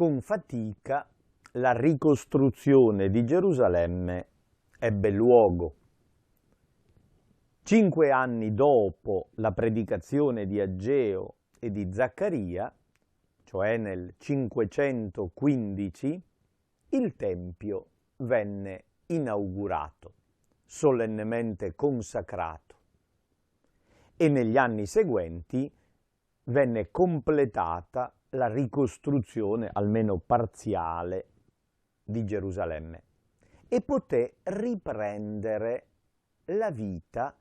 con fatica la ricostruzione di Gerusalemme ebbe luogo. 5 anni dopo la predicazione di Ageo e di Zaccaria, cioè nel 515, il Tempio venne inaugurato, solennemente consacrato, e negli anni seguenti venne completata la ricostruzione, almeno parziale, di Gerusalemme e poté riprendere la vita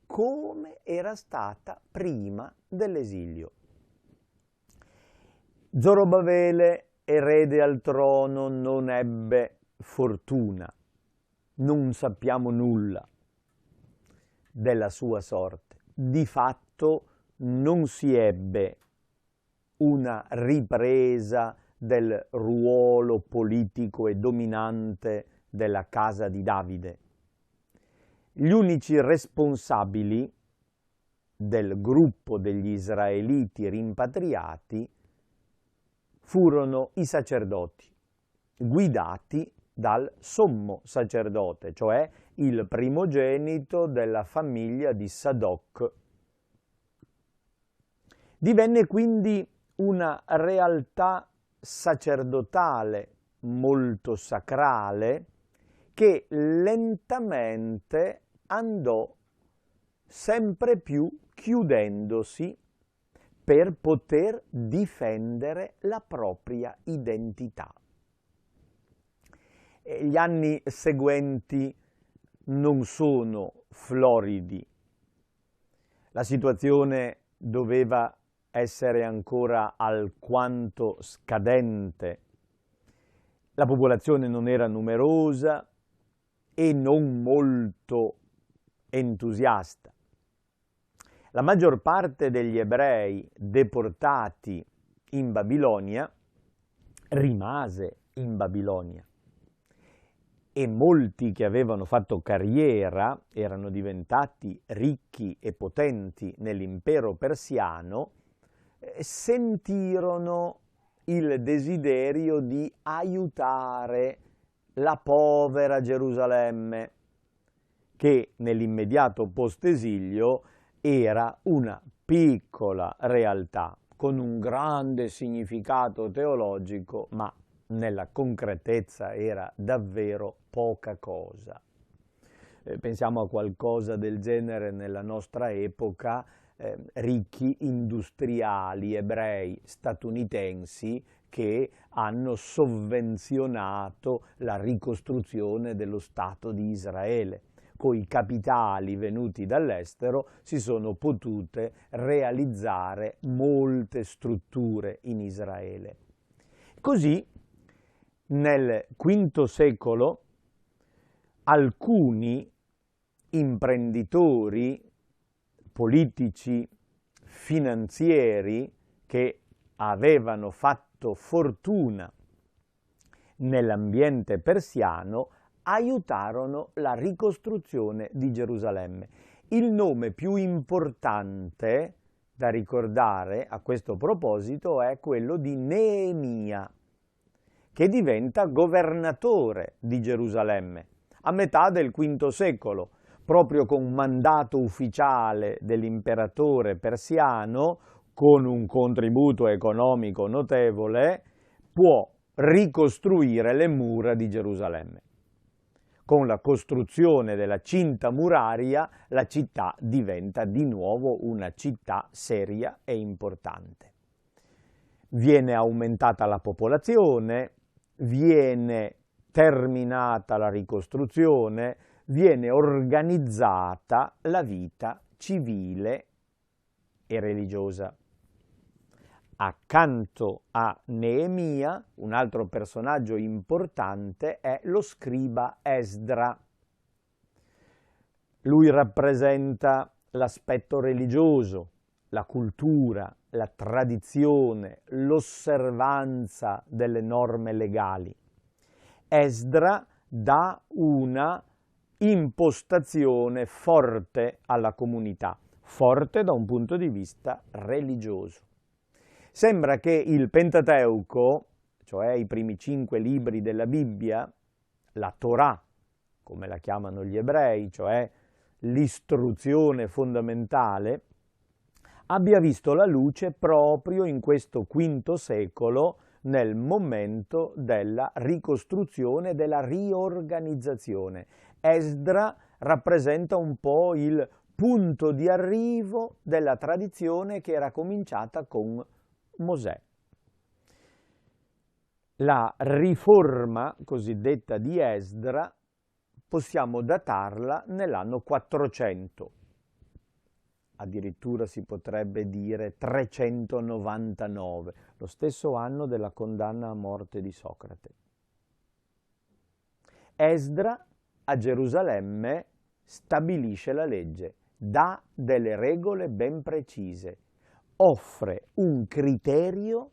come era stata prima dell'esilio. Zorobabele, erede al trono, non ebbe fortuna, non sappiamo nulla della sua sorte. Di fatto non si ebbe una ripresa del ruolo politico e dominante della casa di Davide. Gli unici responsabili del gruppo degli israeliti rimpatriati furono i sacerdoti, guidati dal sommo sacerdote, cioè il primogenito della famiglia di Sadoc. Divenne quindi una realtà sacerdotale molto sacrale che lentamente andò sempre più chiudendosi per poter difendere la propria identità. Gli anni seguenti non sono floridi. La situazione doveva essere ancora alquanto scadente. La popolazione non era numerosa e non molto entusiasta. La maggior parte degli ebrei deportati in Babilonia rimase in Babilonia e molti che avevano fatto carriera, erano diventati ricchi e potenti nell'impero persiano, sentirono il desiderio di aiutare la povera Gerusalemme, che nell'immediato post-esilio era una piccola realtà con un grande significato teologico, ma nella concretezza era davvero poca cosa. Pensiamo a qualcosa del genere nella nostra epoca, ricchi industriali ebrei statunitensi che hanno sovvenzionato la ricostruzione dello Stato di Israele. Coi capitali venuti dall'estero si sono potute realizzare molte strutture in Israele. Così nel V secolo alcuni imprenditori politici, finanzieri che avevano fatto fortuna nell'ambiente persiano aiutarono la ricostruzione di Gerusalemme. Il nome più importante da ricordare a questo proposito è quello di Neemia, che diventa governatore di Gerusalemme a metà del V secolo, proprio con mandato ufficiale dell'imperatore persiano, con un contributo economico notevole, può ricostruire le mura di Gerusalemme. Con la costruzione della cinta muraria, la città diventa di nuovo una città seria e importante. Viene aumentata la popolazione, viene terminata la ricostruzione, viene organizzata la vita civile e religiosa. Accanto a Neemia, un altro personaggio importante è lo scriba Esdra. Lui rappresenta l'aspetto religioso, la cultura, la tradizione, l'osservanza delle norme legali. Esdra dà una impostazione forte alla comunità, forte da un punto di vista religioso. Sembra che il Pentateuco cioè i primi 5 libri della Bibbia, la Torah, come la chiamano gli ebrei, cioè l'istruzione fondamentale, abbia visto la luce proprio in questo V secolo, nel momento della ricostruzione, della riorganizzazione. Esdra rappresenta un po' il punto di arrivo della tradizione che era cominciata con Mosè. La riforma cosiddetta di Esdra possiamo datarla nell'anno 400, addirittura si potrebbe dire 399, lo stesso anno della condanna a morte di Socrate. Esdra a Gerusalemme stabilisce la legge, dà delle regole ben precise, offre un criterio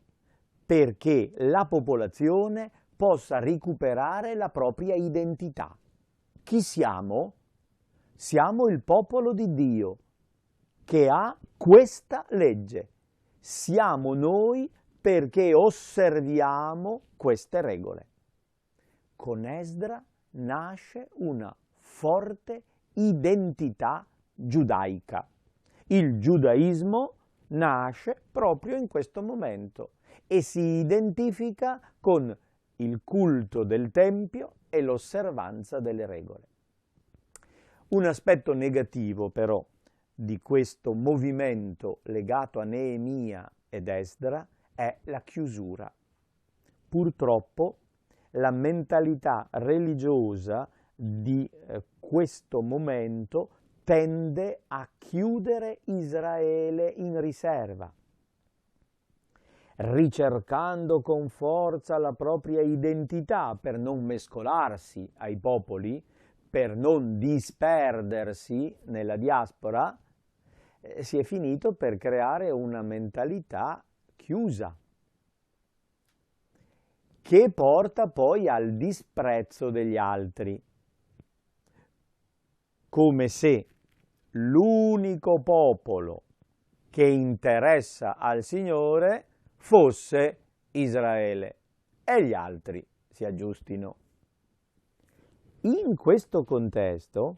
perché la popolazione possa recuperare la propria identità. Chi siamo? Siamo il popolo di Dio che ha questa legge. Siamo noi perché osserviamo queste regole. Con Esdra nasce una forte identità giudaica. Il giudaismo nasce proprio in questo momento e si identifica con il culto del Tempio e l'osservanza delle regole. Un aspetto negativo però di questo movimento legato a Neemia ed Esdra è la chiusura. Purtroppo la mentalità religiosa di questo momento tende a chiudere Israele in riserva, ricercando con forza la propria identità per non mescolarsi ai popoli, per non disperdersi nella diaspora, si è finito per creare una mentalità chiusa, che porta poi al disprezzo degli altri, come se l'unico popolo che interessa al Signore fosse Israele e gli altri si aggiustino. In questo contesto,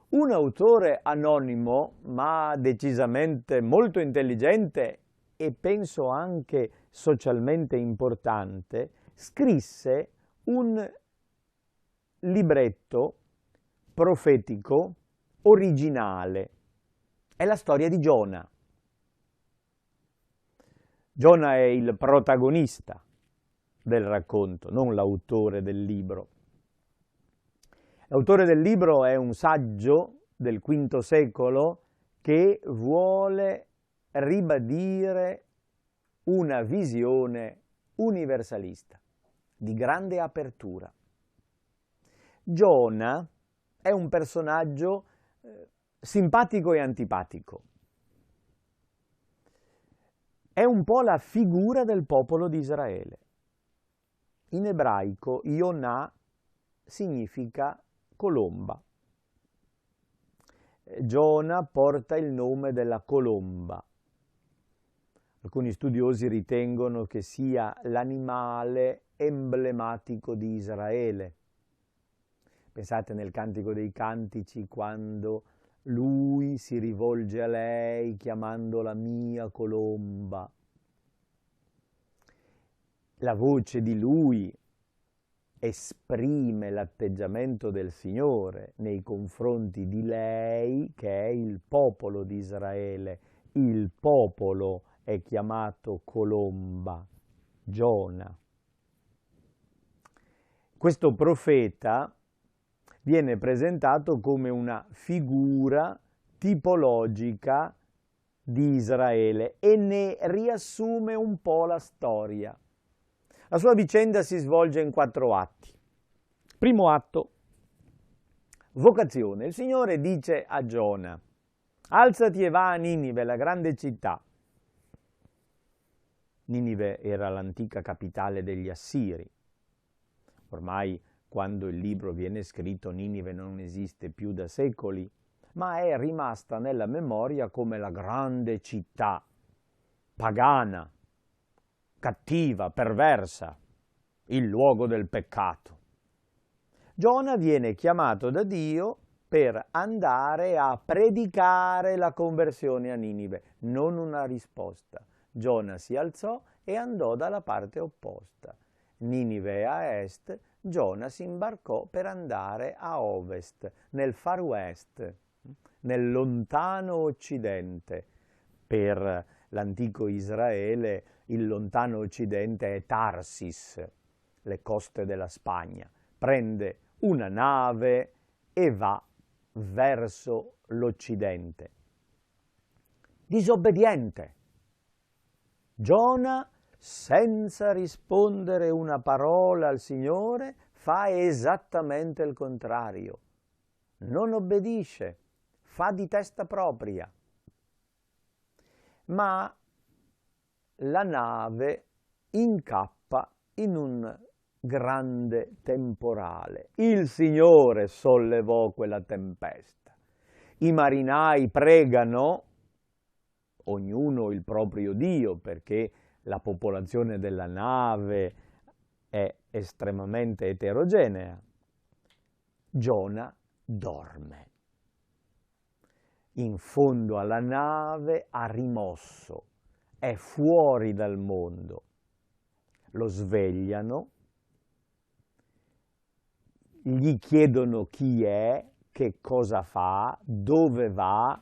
un autore anonimo, ma decisamente molto intelligente e penso anche socialmente importante, scrisse un libretto profetico originale. È la storia di Giona. Giona è il protagonista del racconto, non l'autore del libro. L'autore del libro è un saggio del V secolo che vuole ribadire una visione universalista, di grande apertura. Giona è un personaggio simpatico e antipatico. È un po' la figura del popolo di Israele. In ebraico, Yonah significa colomba. Giona porta il nome della colomba. Alcuni studiosi ritengono che sia l'animale emblematico di Israele. Pensate nel Cantico dei Cantici, quando lui si rivolge a lei chiamandola mia colomba. La voce di lui esprime l'atteggiamento del Signore nei confronti di lei, che è il popolo di Israele. Il popolo è chiamato colomba, Giona. Questo profeta viene presentato come una figura tipologica di Israele e ne riassume un po' la storia. La sua vicenda si svolge in 4 atti. Primo atto, vocazione. Il Signore dice a Giona: alzati e va a Ninive, la grande città. Ninive era l'antica capitale degli Assiri. Ormai, quando il libro viene scritto, Ninive non esiste più da secoli, ma è rimasta nella memoria come la grande città pagana, cattiva, perversa, il luogo del peccato. Giona viene chiamato da Dio per andare a predicare la conversione a Ninive, non una risposta. Giona si alzò e andò dalla parte opposta. Ninive è a est, Giona si imbarcò per andare a ovest, nel Far West, nel lontano occidente. Per l'antico Israele il lontano occidente è Tarsis, le coste della Spagna. Prende una nave e va verso l'occidente. Disobbediente. Giona, senza rispondere una parola al Signore, fa esattamente il contrario. Non obbedisce, fa di testa propria. Ma la nave incappa in un grande temporale. Il Signore sollevò quella tempesta. I marinai pregano, ognuno il proprio Dio, perché la popolazione della nave è estremamente eterogenea. Giona dorme. In fondo alla nave, a rimosso, è fuori dal mondo. Lo svegliano, gli chiedono chi è, che cosa fa, dove va,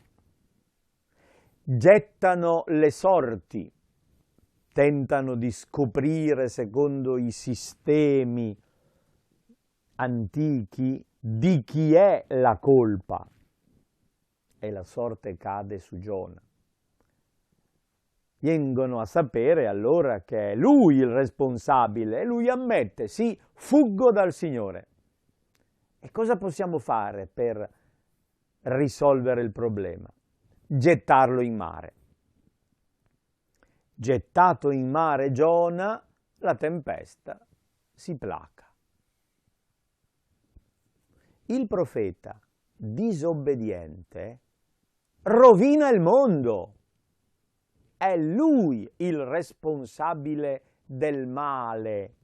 gettano le sorti, tentano di scoprire secondo i sistemi antichi di chi è la colpa, e la sorte cade su Giona. Vengono a sapere allora che è lui il responsabile e lui ammette: sì, fuggo dal Signore. E cosa possiamo fare per risolvere il problema? Gettarlo in mare. Gettato in mare Giona, la tempesta si placa. Il profeta disobbediente rovina il mondo. È lui il responsabile del male,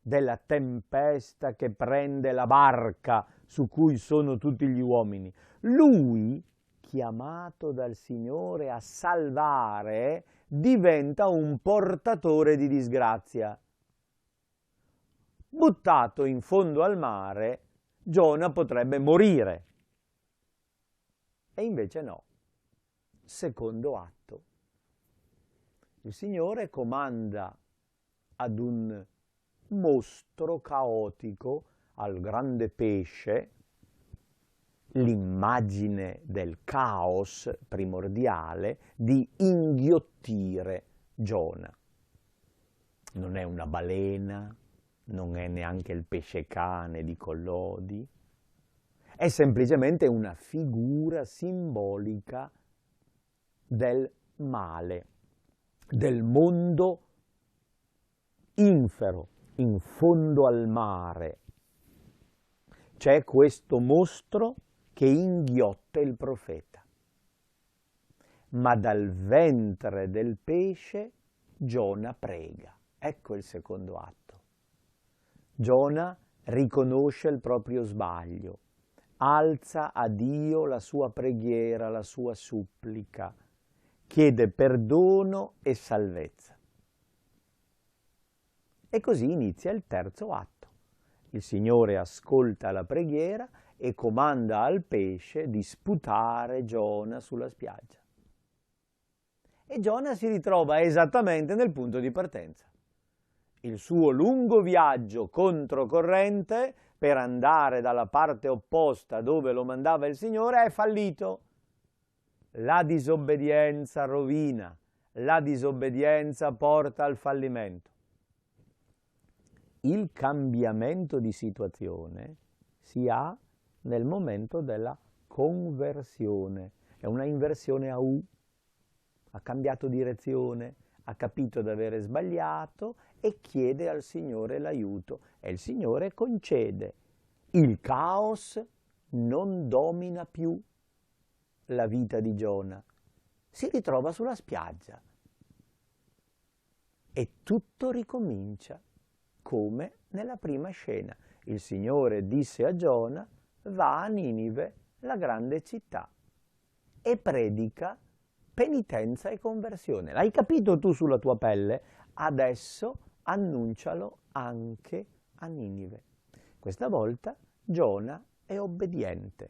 della tempesta che prende la barca su cui sono tutti gli uomini. Lui, chiamato dal Signore a salvare, diventa un portatore di disgrazia. Buttato in fondo al mare, Giona potrebbe morire. E invece no. Secondo atto. Il Signore comanda ad un mostro caotico, al grande pesce, l'immagine del caos primordiale, di inghiottire Giona. Non è una balena, non è neanche il pesce cane di Collodi, è semplicemente una figura simbolica del male, del mondo infero, in fondo al mare. C'è questo mostro che inghiotte il profeta. Ma dal ventre del pesce Giona prega. Ecco il secondo atto. Giona riconosce il proprio sbaglio, alza a Dio la sua preghiera, la sua supplica, chiede perdono e salvezza. E così inizia il terzo atto. Il Signore ascolta la preghiera e comanda al pesce di sputare Giona sulla spiaggia. E Giona si ritrova esattamente nel punto di partenza. Il suo lungo viaggio controcorrente per andare dalla parte opposta dove lo mandava il Signore è fallito. La disobbedienza rovina, la disobbedienza porta al fallimento. Il cambiamento di situazione si ha nel momento della conversione. È una inversione a U. Ha cambiato direzione, ha capito di avere sbagliato e chiede al Signore l'aiuto. E il Signore concede. Il caos non domina più la vita di Giona. Si ritrova sulla spiaggia. E tutto ricomincia come nella prima scena. Il Signore disse a Giona: va a Ninive, la grande città, e predica penitenza e conversione. L'hai capito tu sulla tua pelle? Adesso annuncialo anche a Ninive. Questa volta Giona è obbediente,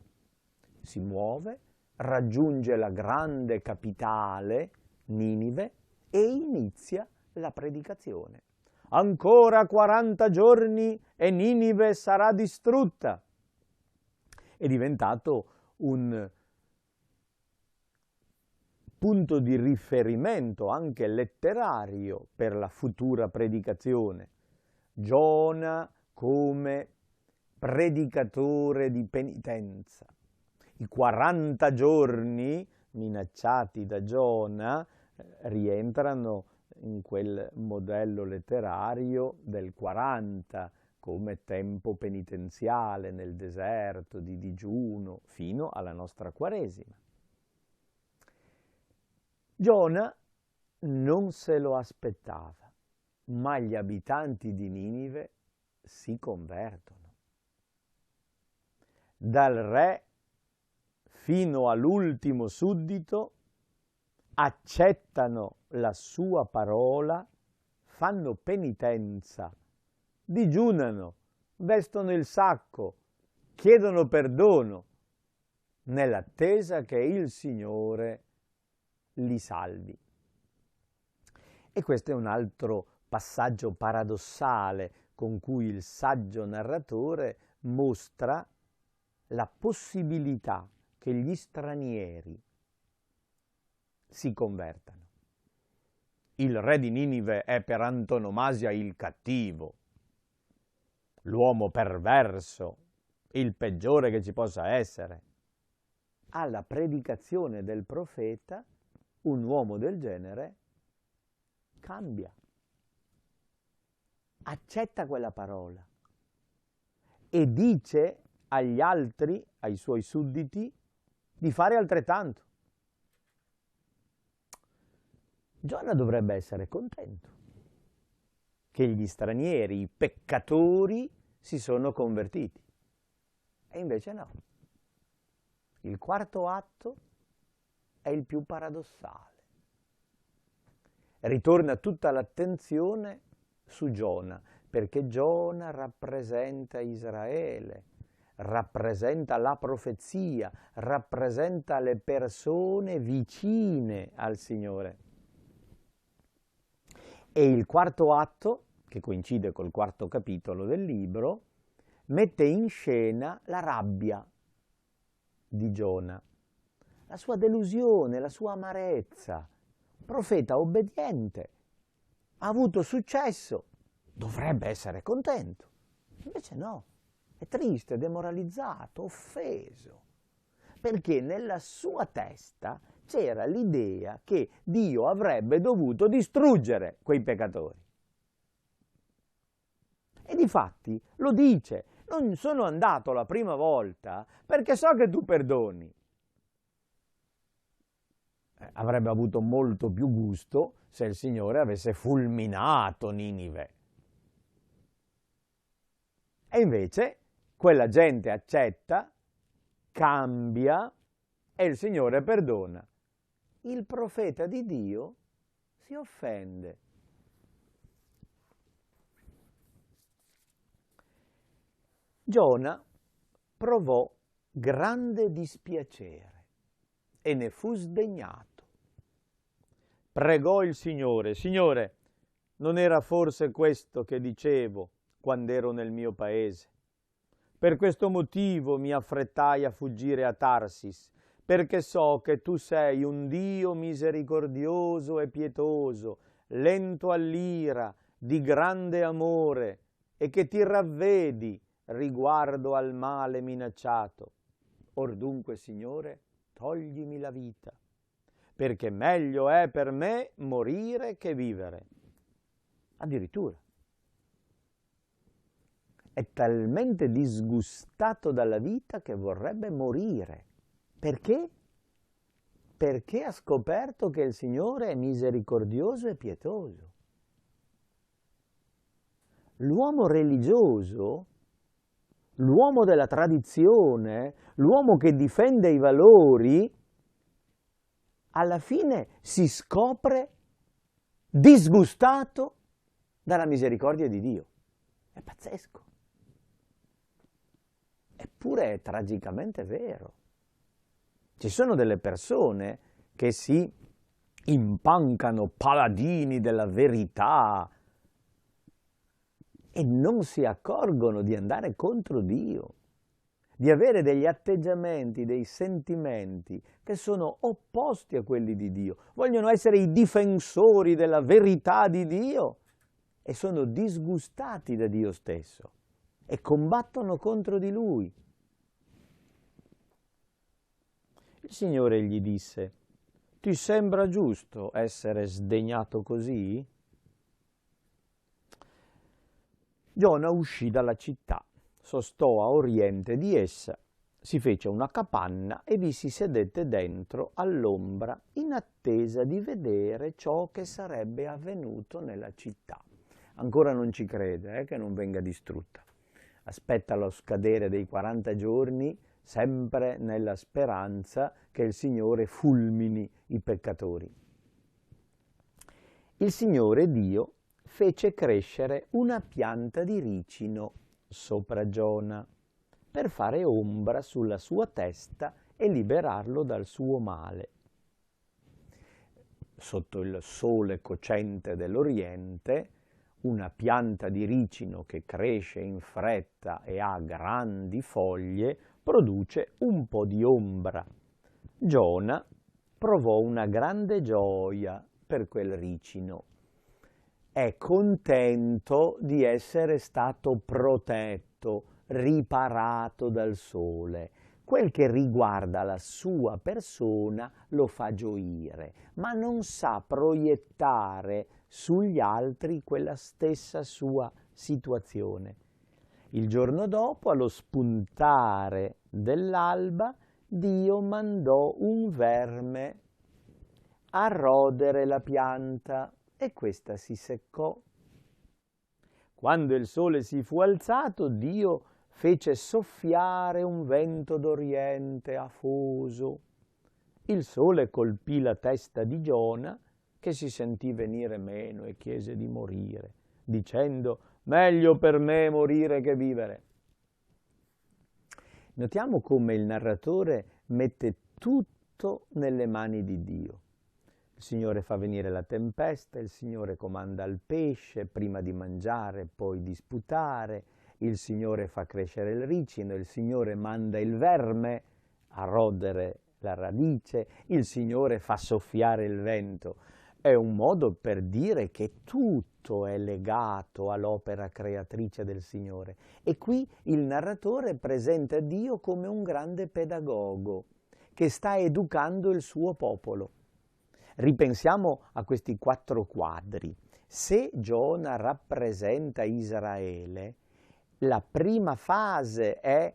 si muove, raggiunge la grande capitale, Ninive, e inizia la predicazione. Ancora 40 giorni e Ninive sarà distrutta. È diventato un punto di riferimento anche letterario per la futura predicazione. Giona come predicatore di penitenza. I 40 giorni minacciati da Giona rientrano in quel modello letterario del 40 come tempo penitenziale nel deserto di digiuno fino alla nostra Quaresima. Giona non se lo aspettava, ma gli abitanti di Ninive si convertono. Dal re fino all'ultimo suddito accettano la sua parola, fanno penitenza, digiunano, vestono il sacco, chiedono perdono, nell'attesa che il Signore li salvi. E questo è un altro passaggio paradossale con cui il saggio narratore mostra la possibilità che gli stranieri si convertano. Il re di Ninive è per antonomasia il cattivo, l'uomo perverso, il peggiore che ci possa essere. Alla predicazione del profeta, un uomo del genere cambia, accetta quella parola e dice agli altri, ai suoi sudditi, di fare altrettanto. Giona dovrebbe essere contento che gli stranieri, i peccatori, si sono convertiti. E invece no. Il quarto atto è il più paradossale. Ritorna tutta l'attenzione su Giona, perché Giona rappresenta Israele, rappresenta la profezia, rappresenta le persone vicine al Signore. E il quarto atto, che coincide col quarto capitolo del libro, mette in scena la rabbia di Giona, la sua delusione, la sua amarezza. Profeta obbediente, ha avuto successo, dovrebbe essere contento. Invece no, è triste, demoralizzato, offeso, perché nella sua testa c'era l'idea che Dio avrebbe dovuto distruggere quei peccatori. E difatti lo dice: non sono andato la prima volta perché so che tu perdoni. Avrebbe avuto molto più gusto se il Signore avesse fulminato Ninive. E invece quella gente accetta, cambia e il Signore perdona. Il profeta di Dio si offende. Giona provò grande dispiacere e ne fu sdegnato. Pregò il Signore: Signore, non era forse questo che dicevo quando ero nel mio paese? Per questo motivo mi affrettai a fuggire a Tarsis, perché so che tu sei un Dio misericordioso e pietoso, lento all'ira, di grande amore, e che ti ravvedi riguardo al male minacciato. Or dunque, Signore, toglimi la vita, perché meglio è per me morire che vivere. Addirittura è talmente disgustato dalla vita che vorrebbe morire. Perché? Perché ha scoperto che il Signore è misericordioso e pietoso. L'uomo religioso, l'uomo della tradizione, l'uomo che difende i valori, alla fine si scopre disgustato dalla misericordia di Dio. È pazzesco. Eppure è tragicamente vero. Ci sono delle persone che si impancano paladini della verità e non si accorgono di andare contro Dio, di avere degli atteggiamenti, dei sentimenti che sono opposti a quelli di Dio. Vogliono essere i difensori della verità di Dio e sono disgustati da Dio stesso e combattono contro di Lui. Il Signore gli disse: ti sembra giusto essere sdegnato così? Giona uscì dalla città, sostò a oriente di essa, si fece una capanna e vi si sedette dentro all'ombra in attesa di vedere ciò che sarebbe avvenuto nella città. Ancora non ci crede che non venga distrutta. Aspetta lo scadere dei 40 giorni, sempre nella speranza che il Signore fulmini i peccatori. Il Signore Dio fece crescere una pianta di ricino sopra Giona per fare ombra sulla sua testa e liberarlo dal suo male. Sotto il sole cocente dell'Oriente, una pianta di ricino che cresce in fretta e ha grandi foglie produce un po' di ombra. Giona provò una grande gioia per quel ricino. È contento di essere stato protetto, riparato dal sole. Quel che riguarda la sua persona lo fa gioire, ma non sa proiettare sugli altri quella stessa sua situazione. Il giorno dopo, allo spuntare dell'alba, Dio mandò un verme a rodere la pianta e questa si seccò. Quando il sole si fu alzato, Dio fece soffiare un vento d'oriente afoso. Il sole colpì la testa di Giona, che si sentì venire meno e chiese di morire, dicendo: meglio per me morire che vivere. Notiamo come il narratore mette tutto nelle mani di Dio. Il Signore fa venire la tempesta, il Signore comanda il pesce prima di mangiare, poi di sputare, il Signore fa crescere il ricino, il Signore manda il verme a rodere la radice, il Signore fa soffiare il vento. È un modo per dire che tutto è legato all'opera creatrice del Signore. E qui il narratore presenta Dio come un grande pedagogo che sta educando il suo popolo. Ripensiamo a questi 4 quadri. Se Giona rappresenta Israele, la prima fase è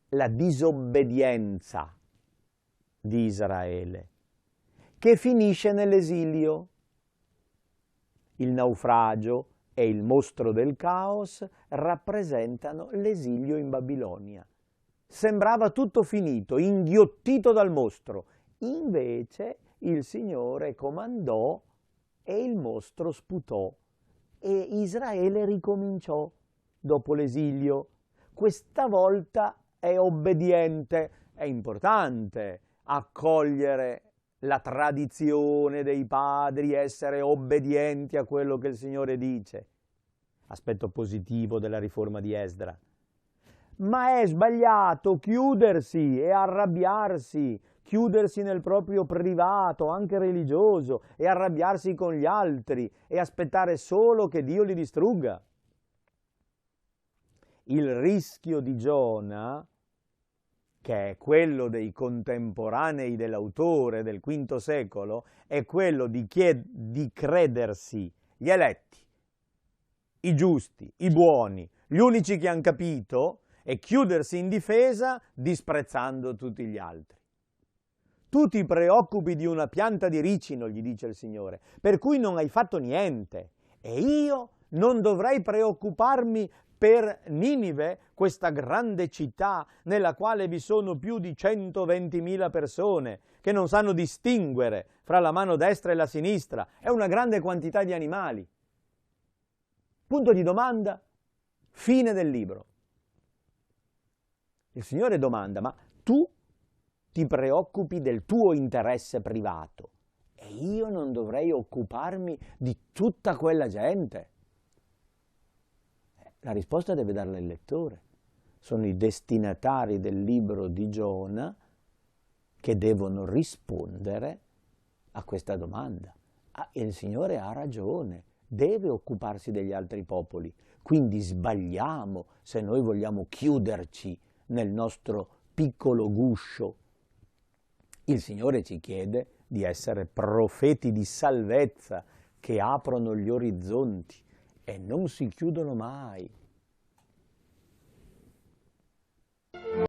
la disobbedienza di Israele, che finisce nell'esilio. Il naufragio e il mostro del caos rappresentano l'esilio in Babilonia. Sembrava tutto finito, inghiottito dal mostro. Invece il Signore comandò e il mostro sputò e Israele ricominciò dopo l'esilio. Questa volta è obbediente. È importante accogliere la tradizione dei padri, essere obbedienti a quello che il Signore dice. Aspetto positivo della riforma di Esdra. Ma è sbagliato chiudersi e arrabbiarsi, chiudersi nel proprio privato, anche religioso, e arrabbiarsi con gli altri e aspettare solo che Dio li distrugga. Il rischio di Giona, che è quello dei contemporanei dell'autore del V secolo, è quello di credersi gli eletti, i giusti, i buoni, gli unici che hanno capito, e chiudersi in difesa disprezzando tutti gli altri. Tu ti preoccupi di una pianta di ricino, gli dice il Signore, per cui non hai fatto niente, e io non dovrei preoccuparmi per Ninive, questa grande città nella quale vi sono più di 120.000 persone che non sanno distinguere fra la mano destra e la sinistra, è una grande quantità di animali. Punto di domanda, fine del libro. Il Signore domanda, ma tu ti preoccupi del tuo interesse privato e io non dovrei occuparmi di tutta quella gente? La risposta deve darla il lettore. Sono i destinatari del libro di Giona che devono rispondere a questa domanda. Il Signore ha ragione, deve occuparsi degli altri popoli, quindi sbagliamo se noi vogliamo chiuderci nel nostro piccolo guscio. Il Signore ci chiede di essere profeti di salvezza che aprono gli orizzonti e non si chiudono mai.